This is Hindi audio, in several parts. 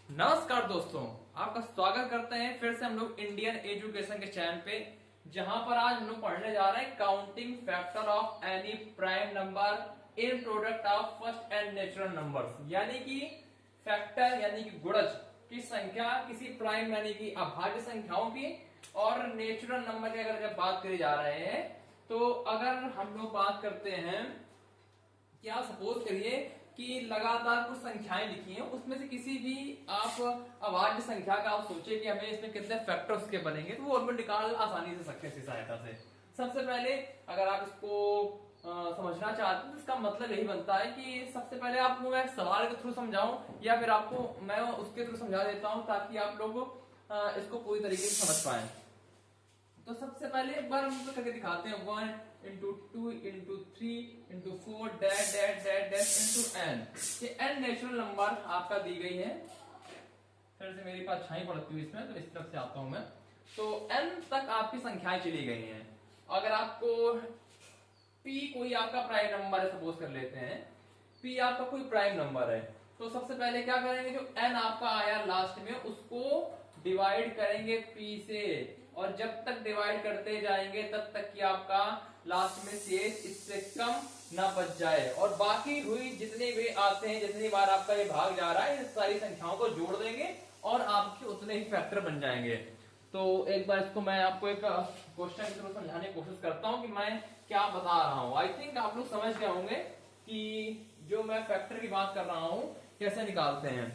नमस्कार दोस्तों, आपका स्वागत करते हैं फिर से हम लोग इंडियन एजुकेशन के चैनल पे, जहां पर आज हम लोग पढ़ने जा रहे हैं counting factor of any prime number in product of first and natural numbers. यानी कि फैक्टर यानी कि गुणज की संख्या किसी प्राइम यानी कि अभाज्य संख्याओं की और नेचुरल नंबर की अगर जब बात करी जा रहे हैं, तो अगर हम लोग बात करते हैं कि आप सपोज करिए कि लगातार कुछ संख्याएं लिखी हैं, उसमें से किसी भी आप अभाज्य संख्या का आप सोचे कि हमें इसमें कितने फैक्टर्स के बनेंगे, तो वो हम निकाल आसानी से सकते हैं इसकी सहायता से। सबसे पहले अगर आप इसको समझना चाहते हैं तो इसका मतलब यही बनता है कि सबसे पहले आपको मैं सवाल के थ्रू समझाऊं या फिर आपको मैं उसके थ्रू समझा देता हूं ताकि आप लोग इसको पूरी तरीके से समझ पाए। तो सबसे पहले एक बार हम करके दिखाते हैं 1 into 2 into 3 into 4 dash dash dash dash into N. ये एन नेचुरल नंबर आपका दी गई है। फिर से मेरी पास छाई पड़ती हुई इसमें, तो इस तरफ से आता हूं मैं। तो एन तक आपकी संख्याएं चली गई हैं। अगर आपको पी कोई आपका प्राइम नंबर है, सपोज कर लेते हैं पी आपका कोई प्राइम नंबर है, तो सबसे पहले क्या करेंगे, जो एन आपका आया लास्ट में उसको डिवाइड करेंगे पी से, और जब तक डिवाइड करते जाएंगे तब तक कि आपका लास्ट में शेष इससे कम ना बच जाए, और बाकी हुई जितने भी आते हैं, जितनी बार आपका ये भाग जा रहा है, इन सारी संख्याओं को जोड़ देंगे और आपके उतने ही फैक्टर बन जाएंगे। तो एक बार इसको मैं आपको एक क्वेश्चन के थ्रू समझाने की कोशिश करता हूं कि मैं क्या बता रहा हूं। आई थिंक आप लोग समझ गए होंगे कि जो मैं फैक्टर की बात कर रहा हूं कैसे निकालते हैं।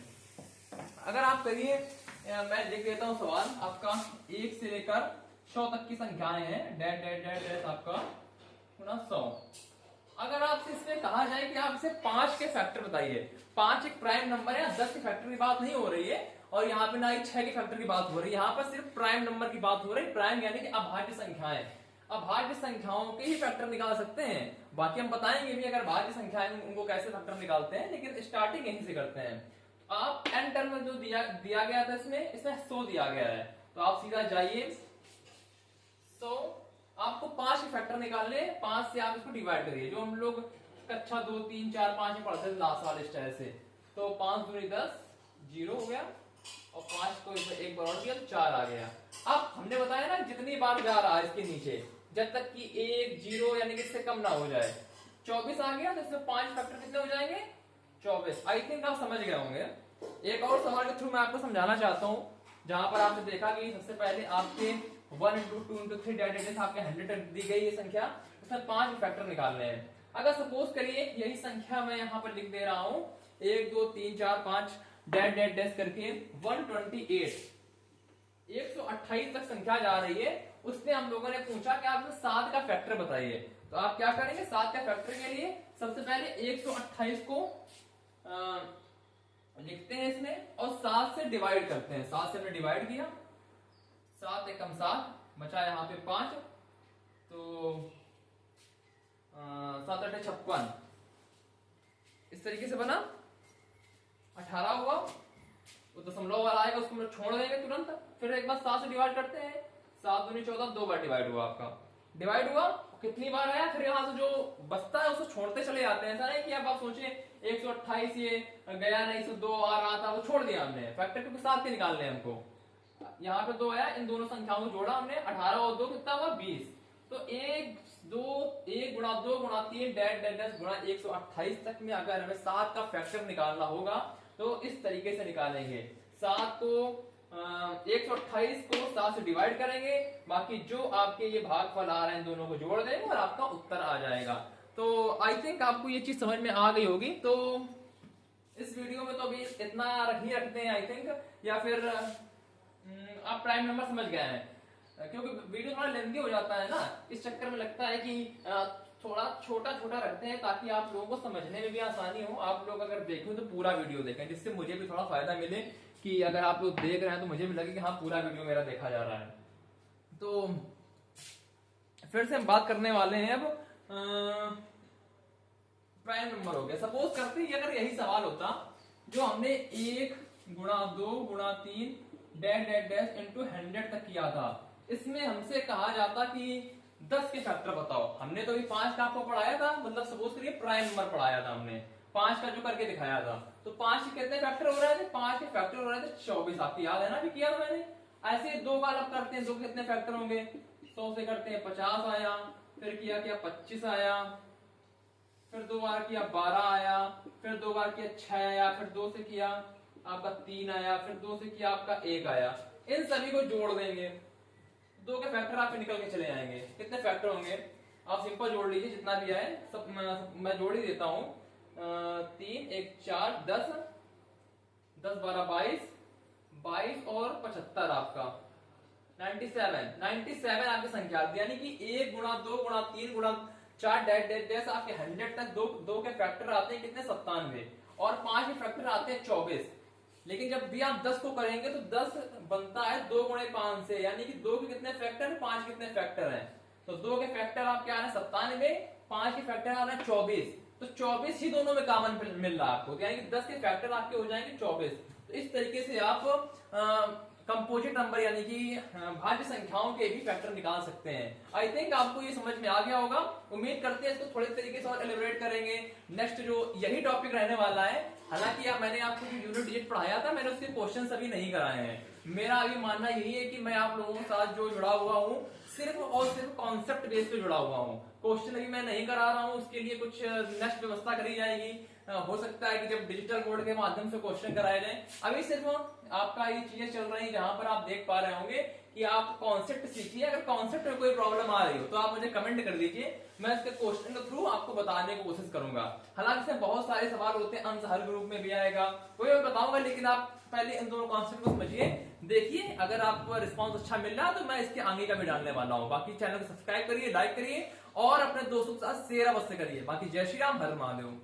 अगर आप करिए, मैं लिख देता हूं सवाल आपका 1 से लेकर 100 तक की संख्याएं हैं, डैश डैश डैश डैश आपका गुना 100। अगर आपसे इसमें कहा जाए कि आप इसे 5 के फैक्टर बताइए, 5 एक प्राइम नंबर है, 10 के फैक्टर की बात नहीं हो रही है, और यहाँ पे ना ही 6 के फैक्टर की बात हो रही है, यहाँ पर सिर्फ प्राइम नंबर की बात हो रही है। प्राइम यानी कि अभाज्य संख्याएं, अभाज्य संख्याओं के ही फैक्टर निकाल सकते हैं। बाकी हम बताएंगे भी अगर भाज्य संख्याएं उनको कैसे फैक्टर निकालते हैं, लेकिन स्टार्टिंग यहीं से करते हैं। आप एन टर्म में जो दिया गया था इसमें 100 दिया गया है, तो आप सीधा जाइए 100, आपको 5 फैक्टर निकालने, 5 से आप इसको डिवाइड करिए, जो हम लोग कक्षा 2 3 4 5 में पढ़ते थे लास्ट वाले स्टाइल से। तो 5 दूनी 10, 0 हो गया, और 5 को एक बार और दिया तो 4 आ गया। अब हमने बताया ना जितनी बार जा रहा है इसके नीचे, जब तक कि 1 0 यानी कि इससे कम ना हो जाए, 24 आ गया, तो इसमें 5 फैक्टर कितने हो जाएंगे, 24। आई थिंक आप समझ गए होंगे। एक और सवाल के थ्रू मैं आपको समझाना चाहता हूं, जहां पर आपने देखा कि सबसे पहले आपके 1 इंटू 2 इंटू 3 डेट आपके 100 दी गई ये संख्या, उसमें 5 फैक्टर निकालने हैं। अगर सपोज करिए यही संख्या मैं यहां पर लिख दे रहा हूं 1 2 3 4 5 डैश डैश डैश करके 128 128 तक संख्या जा रही है, उसने हम लोगों ने पूछा कि आप 7 का फैक्टर बताइए। तो आप क्या करेंगे, 7 का फैक्टर के लिए सबसे पहले 128 को लिखते हैं इसमें और 7 से डिवाइड करते हैं। 7 से हमने डिवाइड किया, 7 एकम 7, बचा यहाँ पे 5, तो 7 8 56, इस तरीके से बना 18 हुआ। वो दशमलव वाला आएगा उसको हम लोग छोड़ देंगे तुरंत, फिर एक बार 7 से डिवाइड करते हैं, 7 दूनी 14, 2 बार डिवाइड हुआ आपका, डिवाइड हुआ कितनी बार आया, फिर यहाँ से जो बचता है उसको छोड़ते चले जाते हैं। ऐसा नहीं कि अब आप सोचिए 128 ये गया नहीं, 102 आ रहा था, वो छोड़ दिया हमने, फैक्टर क्योंकि 7 के निकालने हैं हमको। यहाँ पे 2 आया, इन दोनों संख्याओं को जोड़ा हमने, 18 और 2 कितना हुआ 20। तो 1 गुणा 2 गुणा 3 डैश डैश डैश गुणा 128 तक में अगर हमें 7 का फैक्टर निकालना होगा तो इस तरीके से निकालेंगे। 7 को 128 को 7 से डिवाइड करेंगे, बाकी जो आपके ये भागफल आ रहे हैं दोनों को जोड़ देंगे और आपका उत्तर आ जाएगा। तो आई थिंक आपको ये चीज समझ में आ गई होगी। तो इस वीडियो में तो अभी इतना ही रखते हैं आई थिंक, या फिर आप प्राइम नंबर समझ गए हैं, क्योंकि वीडियो थोड़ा लेंथी हो जाता है ना, इस चक्कर में लगता है कि थोड़ा छोटा छोटा रखते हैं ताकि आप लोगों को समझने में भी आसानी हो। आप लोग अगर देखें तो पूरा वीडियो देखें, जिससे मुझे भी थोड़ा फायदा मिले कि अगर आप लोग देख रहे हैं तो मुझे भी लगे कि हाँ पूरा वीडियो मेरा देखा जा रहा है। तो फिर से हम बात करने वाले हैं अब प्राइम नंबर हो गया। सपोज करते हैं अगर यही सवाल होता जो हमने 1 गुणा 2 गुणा 3 डैश डैश डैश इंटू 100 तक किया था, इसमें हमसे कहा जाता कि 10 के फैक्टर बताओ। हमने तो अभी 5 का आपको पढ़ाया था, मतलब सपोज करिए प्राइम नंबर पढ़ाया था हमने, 5 का जो करके दिखाया था। तो 5 के कितने फैक्टर हो रहे थे, 5 के फैक्टर हो रहे थे 24, आपको याद है ना, भी किया था मैंने। ऐसे 2 का अलग करते हैं, 2 के कितने फैक्टर होंगे, 100 से करते हैं 50 आया, फिर किया 25 आया, फिर 2 बार किया 12 आया, फिर 2 बार किया 6 आया, फिर 2 से किया आपका 3 आया, फिर 2 से किया आपका 1 आया। इन सभी को जोड़ देंगे, 2 के फैक्टर आपके निकल के चले आएंगे। कितने फैक्टर होंगे आप सिंपल जोड़ लीजिए, जितना भी आए सब मैं जोड़ ही देता हूं। 3 1 4 10 10 12 22 22 और 75 आपका 97 आपकी संख्या आती है। यानी कि 1 गुणा 2 गुणा 3 गुणा 4 डैश डैश डैश आपके 100 तक दो के फैक्टर आते हैं कितने, 97, और 5 के फैक्टर आते हैं 24। लेकिन जब भी आप 10 को करेंगे तो 10 बनता है 2 गुणे 5 से, यानी कि 2 के कितने फैक्टर, 5 कितने फैक्टर हैं। तो 2 के फैक्टर आपके आ रहे हैं 97, 5 के फैक्टर आ रहे हैं 24। तो 24 ही दोनों में कॉमन मिल रहा है आपको, तो यानी कि 10 के फैक्टर आपके हो जाएंगे 24। तो इस तरीके से आप कंपोजिट नंबर यानी कि भाज्य संख्याओं के भी फैक्टर निकाल सकते हैं। आई थिंक आपको ये समझ में आ गया होगा। उम्मीद करते हैं इसको थोड़े तरीके से और एलिब्रेट करेंगे। नेक्स्ट जो यही टॉपिक रहने वाला है, हालांकि मैंने आपको जो यूनिट डिजिट पढ़ाया था, मैंने उसके क्वेश्चन अभी नहीं कराए हैं। मेरा अभी मानना यही है कि मैं आप लोगों के साथ जो जुड़ा हुआ हूँ सिर्फ और सिर्फ कॉन्सेप्ट बेस पे जुड़ा हुआ हूँ। क्वेश्चन अभी मैं नहीं करा रहा हूँ, उसके लिए कुछ नेक्स्ट व्यवस्था करी जाएगी। हो सकता है कि जब डिजिटल बोर्ड के माध्यम से क्वेश्चन कराए जाए। अभी सिर्फ आपका ये चीजें चल रही हैं जहां पर आप देख पा रहे होंगे कि आप कॉन्सेप्ट सीखिए। अगर कॉन्सेप्ट में कोई प्रॉब्लम आ रही हो तो आप मुझे कमेंट कर दीजिए, मैं इसके क्वेश्चन के थ्रू आपको बताने की कोशिश करूंगा। हालांकि इसमें बहुत सारे सवाल होते हैं, अंश हर ग्रुप में भी आएगा, कोई मैं बताऊंगा, लेकिन आप पहले इन दोनों कॉन्सेप्ट को समझिए, देखिए। अगर आपको रिस्पॉन्स अच्छा मिल रहा है तो मैं इसके आगे का भी डालने वाला हूँ। बाकी चैनल को सब्सक्राइब करिए, लाइक करिए और अपने दोस्तों के साथ शेयर अवश्य करिए। बाकी जय श्री राम, हर महादेव।